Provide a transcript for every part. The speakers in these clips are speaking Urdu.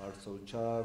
804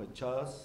50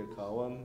51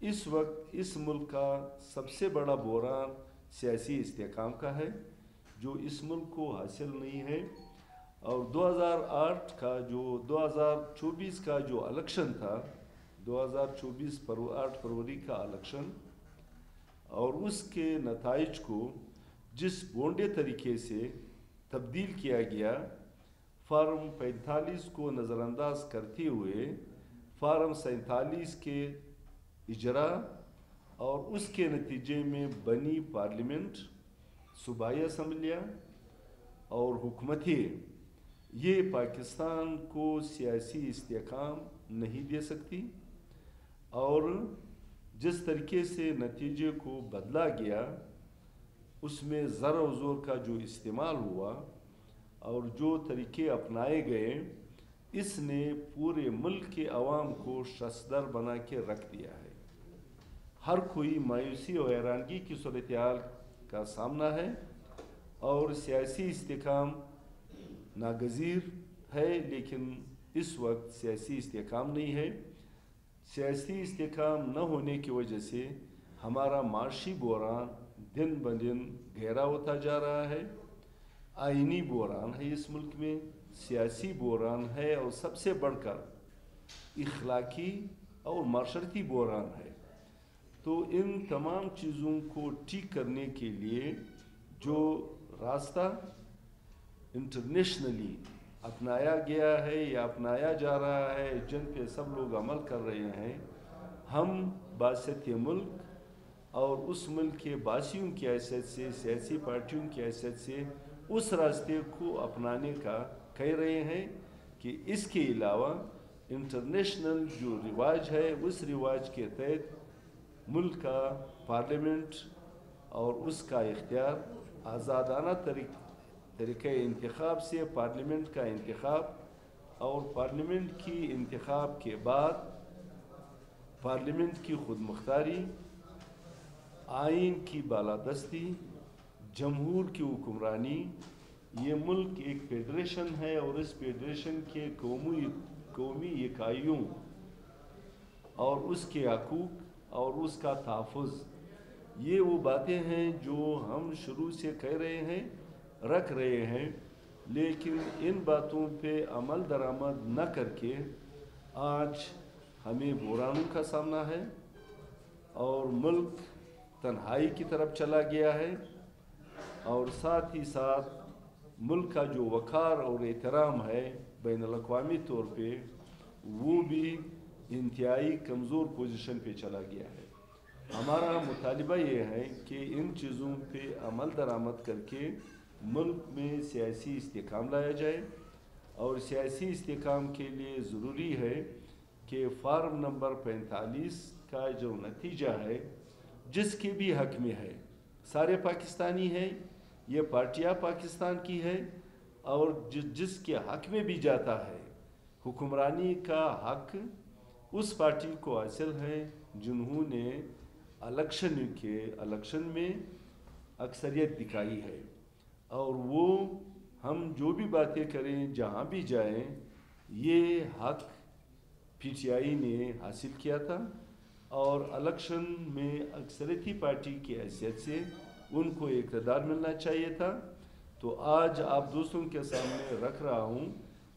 اس وقت اس ملک کا سب سے بڑا بحران سیاسی استحکام کا ہے جو اس ملک کو حاصل نہیں ہے، اور 2024 کا جو الیکشن تھا، 8 فروری کا الیکشن، اور اس کے نتائج کو جس بونڈے طریقے سے تبدیل کیا گیا، فارم 45 کو نظر انداز کرتے ہوئے فارم 47 کے اجرا اور اس کے نتیجے میں بنی پارلیمنٹ، صوبائی اسمبلیاں اور حکومتیں، یہ پاکستان کو سیاسی استحکام نہیں دے سکتی، اور جس طریقے سے نتیجے کو بدلا گیا اس میں زر و زور کا جو استعمال ہوا اور جو طریقے اپنائے گئے، اس نے پورے ملک کے عوام کو ششدر بنا کے رکھ دیا ہے۔ ہر کوئی مایوسی اور حیرانگی کی صورتحال کا سامنا ہے، اور سیاسی استحکام ناگزیر ہے، لیکن اس وقت سیاسی استحکام نہیں ہے۔ سیاسی استحکام نہ ہونے کی وجہ سے ہمارا معاشی بحران دن بدن گہرا ہوتا جا رہا ہے، آئینی بحران ہے اس ملک میں، سیاسی بحران ہے، اور سب سے بڑھ کر اخلاقی اور معاشرتی بحران ہے۔ تو ان تمام چیزوں کو ٹھیک کرنے کے لیے جو راستہ انٹرنیشنلی اپنایا گیا ہے یا اپنایا جا رہا ہے، جن پہ سب لوگ عمل کر رہے ہیں، ہم باسط ملک اور اس ملک کے باسیوں کی حیثیت سے، سیاسی پارٹیوں کی حیثیت سے اس راستے کو اپنانے کا کہہ رہے ہیں کہ اس کے علاوہ انٹرنیشنل جو رواج ہے، اس رواج کے تحت ملک کا پارلیمنٹ اور اس کا اختیار آزادانہ طریقہ انتخاب سے پارلیمنٹ کا انتخاب، اور پارلیمنٹ کی انتخاب کے بعد پارلیمنٹ کی خود مختاری، آئین کی بالادستی، جمہور کی حکمرانی۔ یہ ملک ایک فیڈریشن ہے، اور اس فیڈریشن کے قومی اکائیوں اور اس کے حقوق اور اس کا تحفظ، یہ وہ باتیں ہیں جو ہم شروع سے کہہ رہے ہیں، رکھ رہے ہیں، لیکن ان باتوں پہ عمل درآمد نہ کر کے آج ہمیں بحرانوں کا سامنا ہے، اور ملک تنہائی کی طرف چلا گیا ہے، اور ساتھ ہی ساتھ ملک کا جو وقار اور احترام ہے بین الاقوامی طور پہ، وہ بھی انتہائی کمزور پوزیشن پہ چلا گیا ہے۔ ہمارا مطالبہ یہ ہے کہ ان چیزوں پہ عمل درآمد کر کے ملک میں سیاسی استحکام لایا جائے، اور سیاسی استحکام کے لیے ضروری ہے کہ فارم نمبر 45 کا جو نتیجہ ہے، جس کے بھی حق میں ہے، سارے پاکستانی ہیں، یہ پارٹیاں پاکستان کی ہے، اور جس کے حق میں بھی جاتا ہے، حکمرانی کا حق اس پارٹی کو حاصل ہے جنہوں نے الیکشن میں اکثریت دکھائی ہے، اور وہ ہم جو بھی باتیں کریں، جہاں بھی جائیں، یہ حق پی ٹی آئی نے حاصل کیا تھا، اور الیکشن میں اکثریتی پارٹی کی حیثیت سے ان کو اقتدار ملنا چاہیے تھا۔ تو آج آپ دوستوں کے سامنے رکھ رہا ہوں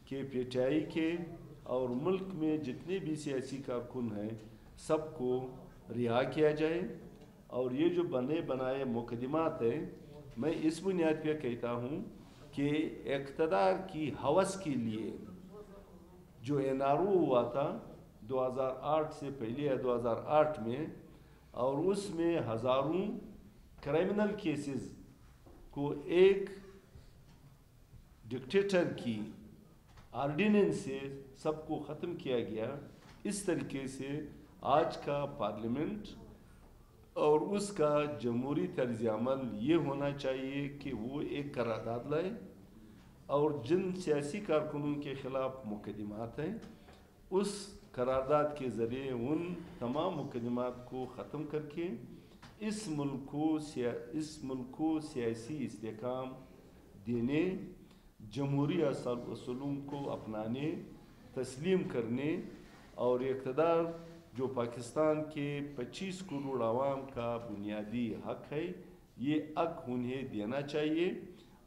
کہ پی ٹی آئی کے اور ملک میں جتنے بھی سیاسی کارکن ہیں، سب کو رہا کیا جائے، اور یہ جو بنے بنائے مقدمات ہیں، میں اس بنیاد پہ کہتا ہوں کہ اقتدار کی ہوس کے لیے جو NRO ہوا تھا 2008 سے پہلے یا 2008 میں، اور اس میں ہزاروں کرائمنل کیسز کو ایک ڈکٹیٹر کی آرڈیننس سے سب کو ختم کیا گیا، اس طریقے سے آج کا پارلیمنٹ اور اس کا جمہوری طرز عمل یہ ہونا چاہیے کہ وہ ایک قرارداد لائے، اور جن سیاسی کارکنوں کے خلاف مقدمات ہیں، اس قرارداد کے ذریعے ان تمام مقدمات کو ختم کر کے اس ملک کو سیاسی استحکام دینے، جمہوری اصولوں کو اپنانے، تسلیم کرنے اور اقتدار جو پاکستان کے 25 کروڑ عوام کا بنیادی حق ہے، یہ حق انہیں دینا چاہیے،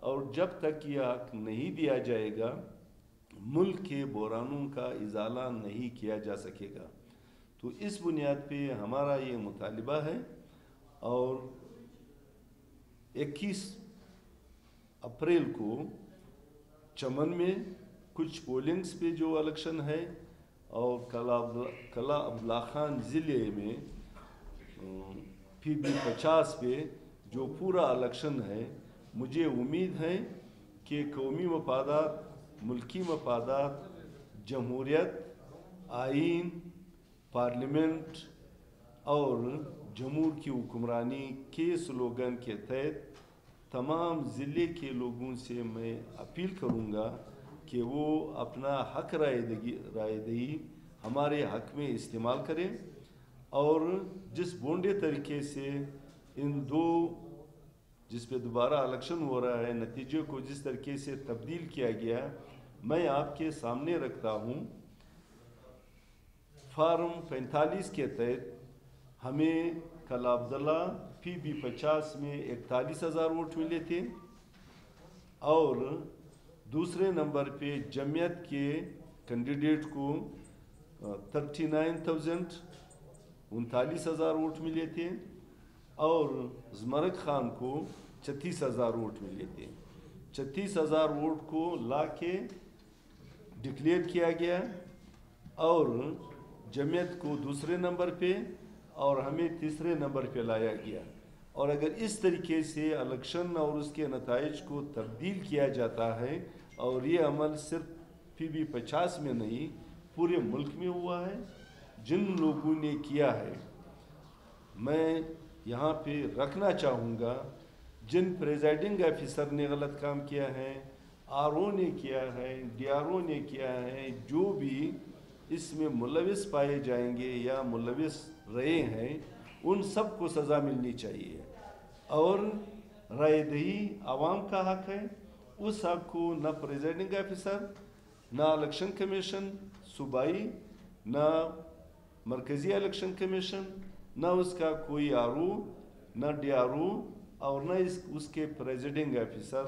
اور جب تک یہ حق نہیں دیا جائے گا ملک کے بحرانوں کا ازالہ نہیں کیا جا سکے گا۔ تو اس بنیاد پہ ہمارا یہ مطالبہ ہے، اور 21 اپریل کو چمن میں کچھ پولنگز پہ جو الیکشن ہے، اور کلا عبداللہ خان ضلع میں PB 50 پہ جو پورا الیکشن ہے، مجھے امید ہے کہ قومی مفادات، ملکی مفادات، جمہوریت، آئین، پارلیمنٹ اور جمہور کی حکمرانی کے سلوگن کے تحت تمام ضلع کے لوگوں سے میں اپیل کروں گا کہ وہ اپنا حق رائے دہی ہمارے حق میں استعمال کریں، اور جس بونڈے طریقے سے ان دو جس پہ دوبارہ الیکشن ہو رہا ہے، نتیجے کو جس طریقے سے تبدیل کیا گیا، میں آپ کے سامنے رکھتا ہوں۔ فارم 45 کے تحت ہمیں کلا عبداللہ PB 50 میں 41,000 ووٹ ملے تھے، اور دوسرے نمبر پہ جمعیت کے کینڈیڈیٹ کو 39,000 ووٹ ملے تھے، اور زمرک خان کو 36,000 ووٹ ملے تھے۔ 36,000 ووٹ کو لا کے ڈکلیئر کیا گیا، اور جمعیت کو دوسرے نمبر پہ اور ہمیں تیسرے نمبر پہ لایا گیا۔ اور اگر اس طریقے سے الیکشن اور اس کے نتائج کو تبدیل کیا جاتا ہے، اور یہ عمل صرف PB 50 میں نہیں پورے ملک میں ہوا ہے، جن لوگوں نے کیا ہے، میں یہاں پہ رکھنا چاہوں گا، جن پریزائڈنگ آفیسر نے غلط کام کیا ہے، RO نے کیا ہے، DRO نے کیا ہے، جو بھی اس میں ملوث پائے جائیں گے یا ملوث رہے ہیں، ان سب کو سزا ملنی چاہیے۔ اور رائے دہی عوام کا حق ہے، اس حق کو نہ پریزائڈنگ آفیسر، نہ الیکشن کمیشن صوبائی، نہ مرکزی الیکشن کمیشن، نہ اس کا کوئی RO، نہ DRO، اور نہ اس کے پریزائڈنگ آفیسر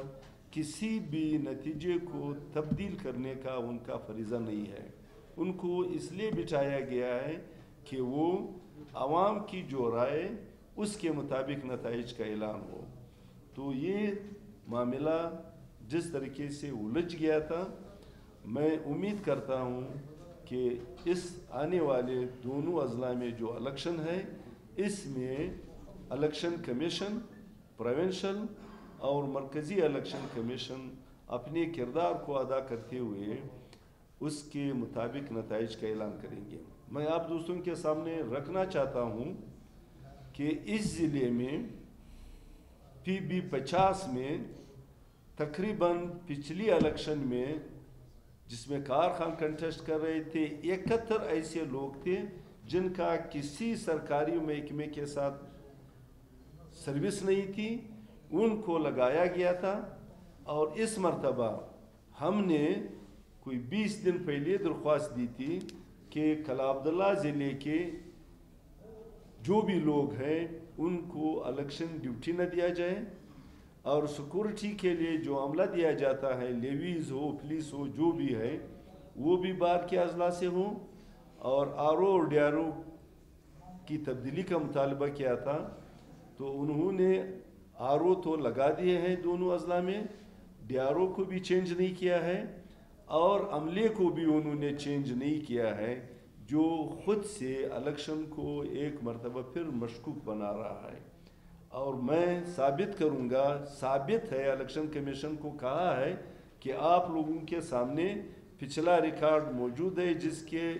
کسی بھی نتیجے کو تبدیل کرنے کا ان کا فریضہ نہیں ہے۔ ان کو اس لیے بٹھایا گیا ہے کہ وہ عوام کی جو رائے اس کے مطابق نتائج کا اعلان ہو۔ تو یہ معاملہ جس طریقے سے الجھ گیا تھا، میں امید کرتا ہوں کہ اس آنے والے دونوں اضلاع میں جو الیکشن ہے، اس میں الیکشن کمیشن، پروونشل اور مرکزی الیکشن کمیشن اپنے کردار کو ادا کرتے ہوئے اس کے مطابق نتائج کا اعلان کریں گے۔ میں آپ دوستوں کے سامنے رکھنا چاہتا ہوں کہ اس ضلع میں PB 50 میں تقریباً پچھلی الیکشن میں جس میں کار خان کنٹیسٹ کر رہے تھے، 71 ایسے لوگ تھے جن کا کسی سرکاری محکمے کے ساتھ سروس نہیں تھی، ان کو لگایا گیا تھا۔ اور اس مرتبہ ہم نے کوئی 20 دن پہلے درخواست دی تھی کہ کلا عبداللہ ضلع کے جو بھی لوگ ہیں ان کو الیکشن ڈیوٹی نہ دیا جائے، اور سیکورٹی کے لیے جو عملہ دیا جاتا ہے، لیویز ہو، پولیس ہو، جو بھی ہے، وہ بھی باہر کے اضلاع سے ہوں۔ اور RO اور DRO کی تبدیلی کا مطالبہ کیا تھا، تو انہوں نے RO تو لگا دیے ہیں دونوں اضلاع میں، DRO کو بھی چینج نہیں کیا ہے، اور عملے کو بھی انہوں نے چینج نہیں کیا ہے، جو خود سے الیکشن کو ایک مرتبہ پھر مشکوک بنا رہا ہے۔ اور میں ثابت کروں گا، ثابت ہے، الیکشن کمیشن کو کہا ہے کہ آپ لوگوں کے سامنے پچھلا ریکارڈ موجود ہے، جس کے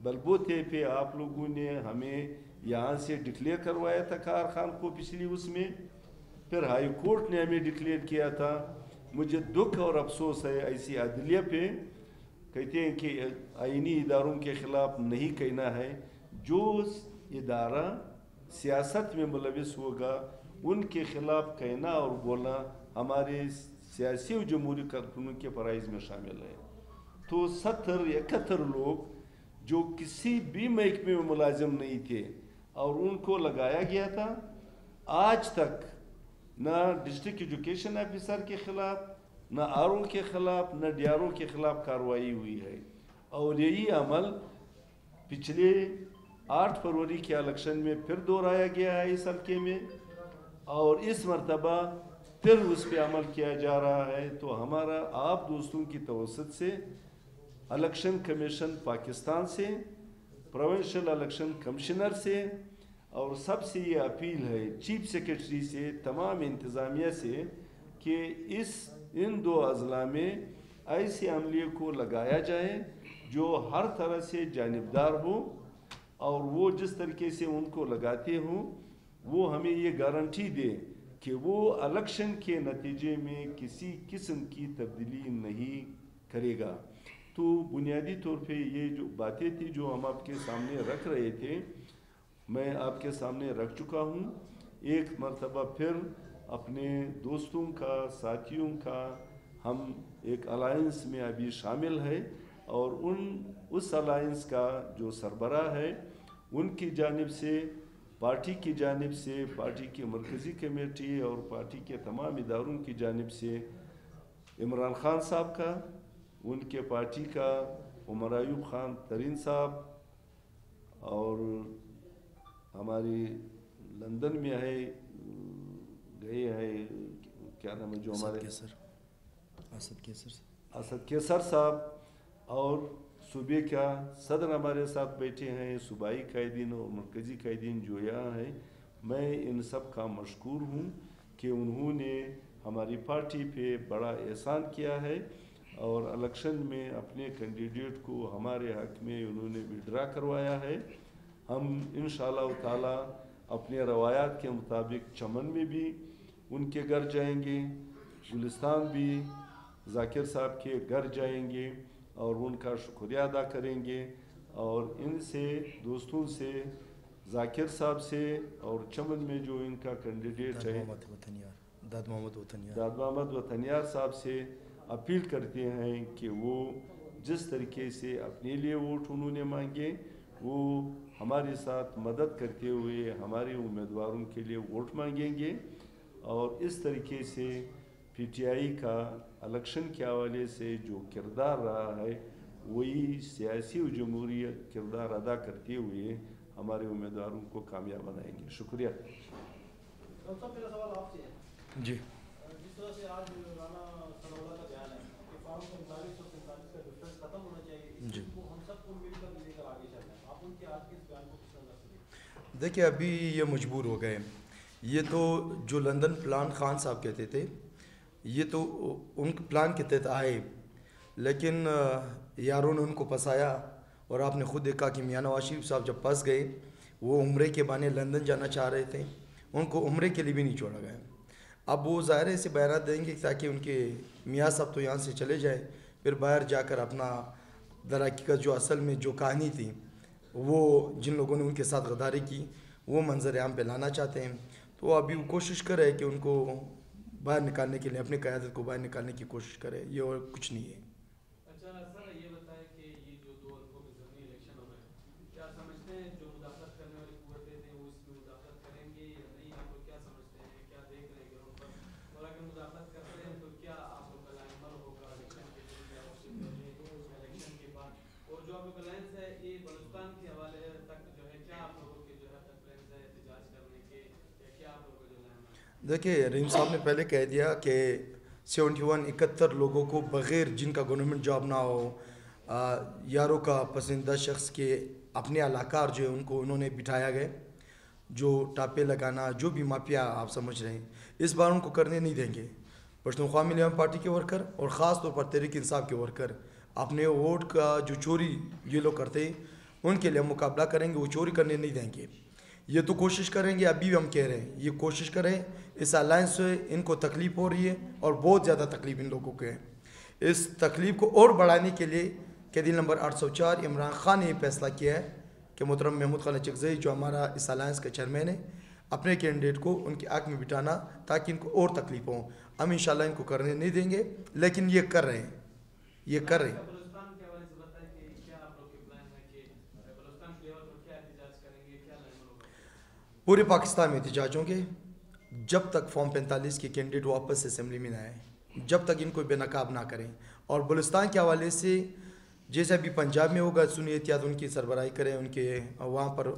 بلبوتے پہ آپ لوگوں نے ہمیں یہاں سے ڈکلیئر کروایا تھا کار خان کو پچھلی اس میں، پھر ہائی کورٹ نے ہمیں ڈکلیئر کیا تھا۔ مجھے دکھ اور افسوس ہے ایسی عدلیہ پہ، کہتے ہیں کہ آئینی اداروں کے خلاف نہیں کہنا ہے، جو ادارہ سیاست میں ملوث ہوگا ان کے خلاف کہنا اور بولنا ہمارے سیاسی و جمہوری کارکنوں کے فرائض میں شامل ہے۔ تو 71 لوگ جو کسی بھی محکمے میں ملازم نہیں تھے اور ان کو لگایا گیا تھا. آج تک نہ ڈسٹرکٹ ایجوکیشن آفیسر کے خلاف، نہ آر او کے خلاف، نہ ڈی آر او کے خلاف کارروائی ہوئی ہے. اور یہی عمل پچھلے 8 فروری کے الیکشن میں پھر دہرایا گیا ہے اس حلقے میں، اور اس مرتبہ پھر اس پہ عمل کیا جا رہا ہے. تو ہمارا آپ دوستوں کی توسط سے الیکشن کمیشن پاکستان سے، پروونشل الیکشن کمشنر سے، اور سب سے یہ اپیل ہے چیف سیکرٹری سے، تمام انتظامیہ سے، کہ ان 2 اضلاع میں ایسے عملے کو لگایا جائے جو ہر طرح سے جانبدار ہو، اور وہ جس طریقے سے ان کو لگاتے ہوں وہ ہمیں یہ گارنٹی دے کہ وہ الیکشن کے نتیجے میں کسی قسم کی تبدیلی نہیں کرے گا. تو بنیادی طور پہ یہ جو باتیں تھی جو ہم آپ کے سامنے رکھ رہے تھے، میں آپ کے سامنے رکھ چکا ہوں. ایک مرتبہ پھر اپنے دوستوں کا، ساتھیوں کا، ہم ایک الائنس میں ابھی شامل ہے، اور اس الائنس کا جو سربراہ ہے ان کی جانب سے، پارٹی کی جانب سے، پارٹی کی مرکزی کمیٹی اور پارٹی کے تمام اداروں کی جانب سے عمران خان صاحب کا، ان کے پارٹی کا عمر ایوب خان ترین صاحب، اور ہماری لندن میں ہے، گئے ہیں، کیا نام ہے جو ہمارے اسد کیسر صاحب، اور صوبے کا صدر ہمارے ساتھ بیٹھے ہیں، صوبائی قائدین اور مرکزی قائدین جو یہاں ہیں. میں ان سب کا مشکور ہوں کہ انہوں نے ہماری پارٹی پہ بڑا احسان کیا ہے، اور الیکشن میں اپنے کینڈیڈیٹ کو ہمارے حق میں انہوں نے وڈرا کروایا ہے. ہم انشاءاللہ تعالی اپنے روایات کے مطابق چمن میں بھی ان کے گھر جائیں گے، گلستان بھی ذاکر صاحب کے گھر جائیں گے اور ان کا شکریہ ادا کریں گے، اور ان سے، دوستوں سے، ذاکر صاحب سے، اور چمن میں جو ان کا کینڈیڈیٹ ہے داد محمد وطنیار صاحب سے اپیل کرتے ہیں کہ وہ جس طریقے سے اپنے لیے ووٹ انہوں نے مانگے، وہ ہمارے ساتھ مدد کرتے ہوئے ہمارے امیدواروں کے لیے ووٹ مانگیں گے. اور اس طریقے سے پی ٹی آئی کا الیکشن کے حوالے سے جو کردار رہا ہے وہی سیاسی و جمہوری کردار ادا کرتے ہوئے ہمارے امیدواروں کو کامیاب بنائیں گے. شکریہ. میرا سوال آپ سے ہے. جی. جس طرح سے آج رانا ثناءاللہ کا بیان ہے کہ فارم 39 اور 43 کا ڈفرینس ختم ہونا چاہیے، جی، وہ ہم سب کو مل کر لے کر آگے چلنا ہے، آپ ان کے آج کے اس بیان کو کس نظر سے دیکھیں؟ دیکھیں ابھی یہ مجبور ہو گئے. یہ تو جو لندن پلان خان صاحب کہتے تھے، یہ تو ان پلان کے تحت آئے، لیکن یاروں نے ان کو پھنسایا. اور آپ نے خود دیکھا کہ میاں نواز شریف صاحب جب پھنس گئے، وہ عمرے کے بہانے لندن جانا چاہ رہے تھے، ان کو عمرے کے لیے بھی نہیں چھوڑا گیا. اب وہ ظاہر سے بیانات دیں گے تاکہ ان کے میاں صاحب تو یہاں سے چلے جائیں، پھر باہر جا کر اپنا در حقیقت جو اصل میں جو کہانی تھی، وہ جن لوگوں نے ان کے ساتھ غداری کی، وہ منظر عام پہ لانا چاہتے ہیں. تو ابھی وہ کوشش کرے کہ ان کو باہر نکالنے کے لیے، اپنی قیادت کو باہر نکالنے کی کوشش کرے، یہ اور کچھ نہیں ہے. اچھا سر، یہ بتائیں کہ یہ جو 2 حلقوں میں ضمنی الیکشن ہو رہے ہیں، کیا سمجھتے ہیں جو مداخلت کرنے والی قوتیں تھیں وہ اس میں مداخلت کریں گے یا نہیں؟ آپ لوگ کیا سمجھتے ہیں، کیا دیکھ رہے ہیں گراؤنڈ پر؟ اور اگر مداخلت کرتے ہیں تو کیا آپ لوگ کا لائن عمل ہوگا الیکشن کے دن یا اس سے پہلے، الیکشن کے بعد؟ اور جو آپ لوگ کا لائنس ہے یہ بلوچستان کے حوالے تک جو ہے، کیا آپ لوگوں کے جو ہے پریفرنس ہے احتجاج کرنے کے، یا کیا آپ لوگوں کا جو لائن ہے؟ دیکھیں رحیم صاحب نے پہلے کہہ دیا کہ 71 لوگوں کو بغیر جن کا گورنمنٹ جاب نہ ہو، یاروں کا پسندیدہ شخص کے اپنے علاقار جو ہے ان کو انہوں نے بٹھایا گئے، جو ٹاپے لگانا، جو بھی مافیا آپ سمجھ رہے ہیں، اس بار ان کو کرنے نہیں دیں گے. پشتونخوا ملی پارٹی کے ورکر اور خاص طور پر تحریک انصاف کے ورکر اپنے ووٹ کا جو چوری یہ لوگ کرتے ہیں ان کے لیے ہم مقابلہ کریں گے، وہ چوری کرنے نہیں دیں گے. یہ تو کوشش کریں گے، ابھی بھی ہم کہہ رہے ہیں یہ کوشش کریں. اس الائنس سے ان کو تکلیف ہو رہی ہے اور بہت زیادہ تکلیف ان لوگوں کو ہے. اس تکلیف کو اور بڑھانے کے لیے قیدی نمبر 804 عمران خان نے یہ فیصلہ کیا ہے کہ محترم محمود خالد چکزئی جو ہمارا اس الائنس کا چیئرمین ہے، اپنے کینڈیڈیٹ کو ان کی آنکھ میں بٹھانا تاکہ ان کو اور تکلیف ہوں. ہم انشاءاللہ ان کو کرنے نہیں دیں گے، لیکن یہ کر رہے ہیں، یہ کر رہے ہیں. پورے پاکستان میں احتجاج ہوں گے جب تک فارم 45 کے کینڈیڈیٹ واپس اسمبلی میں نہ آئیں, جب تک ان کو بے نقاب نہ کریں. اور بلوچستان کے حوالے سے جیسے ابھی پنجاب میں ہوگا سنی اتحاد ان کی سربراہی کریں, ان کے وہاں پر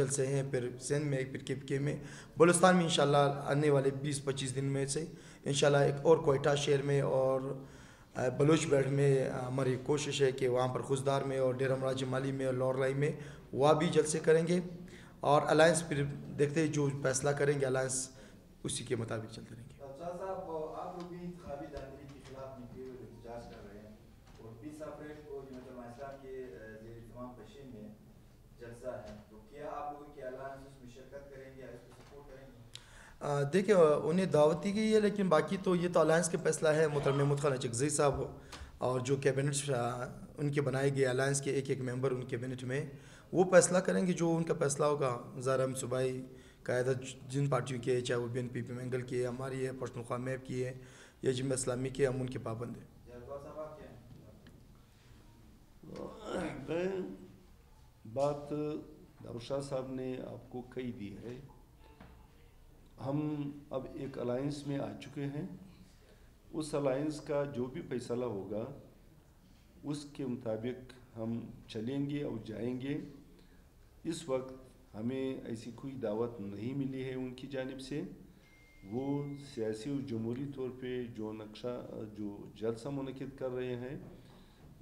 جلسے ہیں, پھر سندھ میں, پھر کے پی کے میں. بلوچستان میں انشاءاللہ آنے والے 20-25 دن میں سے انشاءاللہ ایک اور کوئٹہ شہر میں اور بلوچ بیلٹ میں ہماری کوشش ہے کہ وہاں پر خوزدار میں اور ڈیرہ مراد جمالی میں اور لورائی میں وہ بھی جلسے کریں گے. اور الائنس پھر دیکھتے ہیں جو فیصلہ کریں گے الائنس اسی کے مطابق چلتے رہیں گے. صاحب آپ لوگ بھی انتخابی دھاندلی کے خلاف نکلے ہوئے احتجاج کر رہے ہیں اور 20 اپریل کو جماعت اسلام کے زیر اہتمام پشین میں جلسہ ہے, تو کیا آپ لوگوں کے الائنس اس میں شرکت کریں گے یا اس کو سپورٹ کریں گے؟ دیکھیں انہیں دعوت دی گئی ہے, لیکن باقی تو یہ تو الائنس کا فیصلہ ہے. محترم متخلا چکزئی صاحب اور جو کیبنٹ ان کے بنائے گئے الائنس کے ایک ممبر ان کیبنٹ میں وہ فیصلہ کریں گے جو ان کا فیصلہ ہوگا. ظاہر ہم صوبائی قیادت جن پارٹیوں کی ہے, چاہے وہ بی این پی مینگل کی ہے, ہماری ہے, پشتونخوا میپ کی ہے یا جمعیت اسلامی کی, ہم ان کے پابند ہیں. میں بات داؤد صاحب نے آپ کو کہی دی ہے. ہم اب ایک الائنس میں آ چکے ہیں. اس الائنس کا جو بھی فیصلہ ہوگا اس کے مطابق ہم چلیں گے اور جائیں گے. اس وقت ہمیں ایسی کوئی دعوت نہیں ملی ہے ان کی جانب سے. وہ سیاسی اور جمہوری طور پہ جو جلسہ منعقد کر رہے ہیں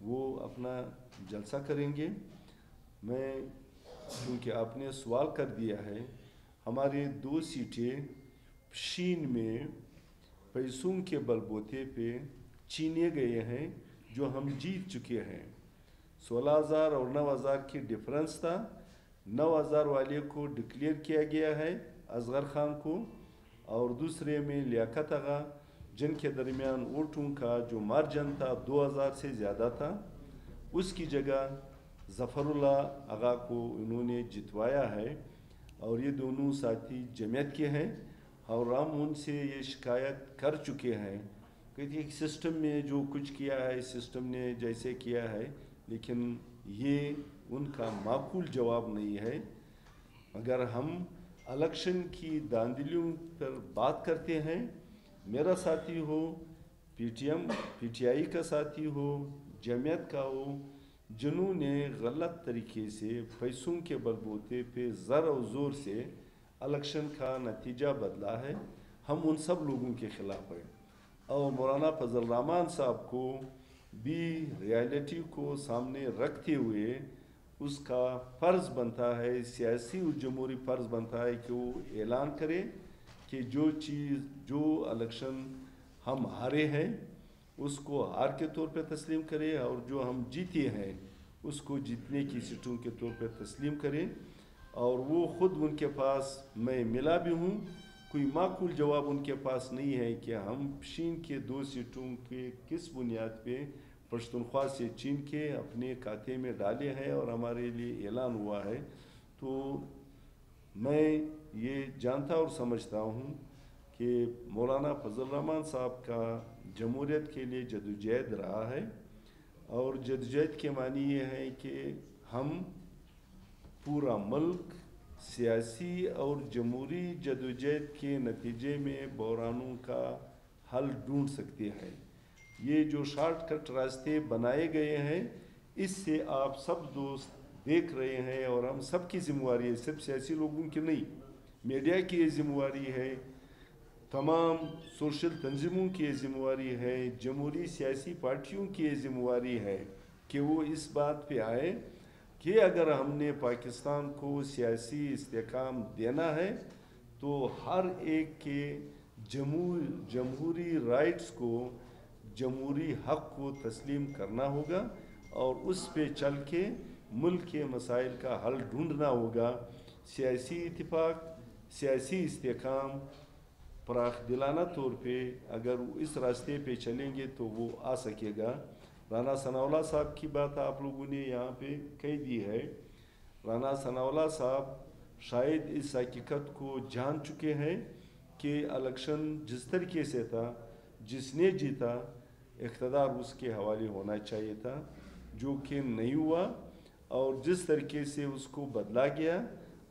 وہ اپنا جلسہ کریں گے. میں کیونکہ آپ نے سوال کر دیا ہے, ہمارے 2 سیٹیں شین میں پیسوں کے بل بوتے پہ چینے گئے ہیں جو ہم جیت چکے ہیں. 16,000 اور 9,000 کی ڈفرنس تھا. 9,000 والے کو ڈکلیئر کیا گیا ہے اصغر خان کو, اور دوسرے میں لیاقت آغا, جن کے درمیان ووٹوں کا جو مارجن تھا 2,000 سے زیادہ تھا. اس کی جگہ ظفر اللہ آغا کو انہوں نے جتوایا ہے. اور یہ دونوں ساتھی جمعیت کے ہیں اور ہم ان سے یہ شکایت کر چکے ہیں کہ سسٹم میں جو کچھ کیا ہے سسٹم نے جیسے کیا ہے, لیکن یہ ان کا معقول جواب نہیں ہے. اگر ہم الیکشن کی دھاندلیوں پر بات کرتے ہیں, میرا ساتھی ہو, پی ٹی آئی کا ساتھی ہو, جمعیت کا ہو, جنہوں نے غلط طریقے سے پیسوں کے بلبوتے پہ زر و زور سے الیکشن کا نتیجہ بدلا ہے, ہم ان سب لوگوں کے خلاف ہیں. اور مولانا فضل الرحمان صاحب کو بھی ریالٹی کو سامنے رکھتے ہوئے اس کا فرض بنتا ہے, سیاسی و جمہوری فرض بنتا ہے کہ وہ اعلان کرے کہ جو الیکشن ہم ہارے ہیں اس کو ہار کے طور پہ تسلیم کرے, اور جو ہم جیتے ہیں اس کو جیتنے کی سیٹوں کے طور پہ تسلیم کرے. اور وہ خود ان کے پاس میں ملا بھی ہوں, کوئی معقول جواب ان کے پاس نہیں ہے کہ ہم شین کے 2 سیٹوں کے کس بنیاد پہ پشتونخوا سے چین کے اپنے کھاتے میں ڈالے ہیں اور ہمارے لیے اعلان ہوا ہے. تو میں یہ جانتا اور سمجھتا ہوں کہ مولانا فضل الرحمان صاحب کا جمہوریت کے لیے جدوجہد رہا ہے, اور جدوجہد کے معنی یہ ہے کہ ہم پورا ملک سیاسی اور جمہوری جدوجہد کے نتیجے میں بحرانوں کا حل ڈھونڈ سکتے ہیں. یہ جو شارٹ کٹ راستے بنائے گئے ہیں اس سے آپ سب دوست دیکھ رہے ہیں, اور ہم سب کی ذمہ داری ہے, صرف سیاسی لوگوں کی نہیں, میڈیا کی یہ ذمہ داری ہے, تمام سوشل تنظیموں کی یہ ذمہ داری ہے, جمہوری سیاسی پارٹیوں کی یہ ذمہ داری ہے کہ وہ اس بات پہ آئے کہ اگر ہم نے پاکستان کو سیاسی استحکام دینا ہے تو ہر ایک کے جمہوری رائٹس کو, جمہوری حق کو تسلیم کرنا ہوگا, اور اس پہ چل کے ملک کے مسائل کا حل ڈھونڈنا ہوگا. سیاسی اتفاق, سیاسی استحکام فراخ دلانہ طور پہ اگر اس راستے پہ چلیں گے تو وہ آ سکے گا. رانا ثناء اللہ صاحب کی بات آپ لوگوں نے یہاں پہ کہہ دی ہے. رانا ثناء اللہ صاحب شاید اس حقیقت کو جان چکے ہیں کہ الیکشن جس طریقے سے تھا, جس نے جیتا اقتدار اس کے حوالے ہونا چاہیے تھا, جو کہ نہیں ہوا, اور جس طریقے سے اس کو بدلا گیا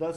10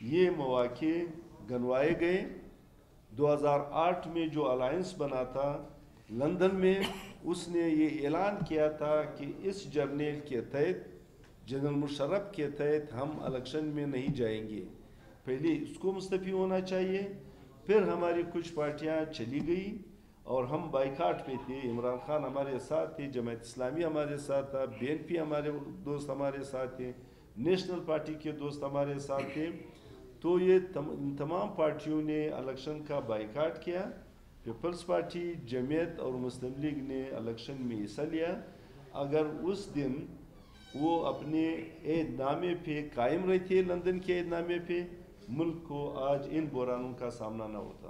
یہ مواقع گنوائے گئے. 2008 میں جو الائنس بنا تھا لندن میں، اس نے یہ اعلان کیا تھا کہ اس جرنیل کے تحت، جنرل مشرف کے تحت ہم الیکشن میں نہیں جائیں گے. پہلے اس کو مستعفی ہونا چاہیے. پھر ہماری کچھ پارٹیاں چلی گئی اور ہم بائیکاٹ پہ تھے. عمران خان ہمارے ساتھ تھے، جماعت اسلامی ہمارے ساتھ تھا، BNP ہمارے دوست ہمارے ساتھ تھے، نیشنل پارٹی کے دوست ہمارے ساتھ تھے. تو یہ تمام پارٹیوں نے الیکشن کا بائیکاٹ کیا. پیپلز پارٹی، جمعیت اور مسلم لیگ نے الیکشن میں حصہ لیا. اگر اس دن وہ اپنے عہد نامے پہ قائم رہتے، لندن کے عہد نامے پہ، ملک کو آج ان بحرانوں کا سامنا نہ ہوتا.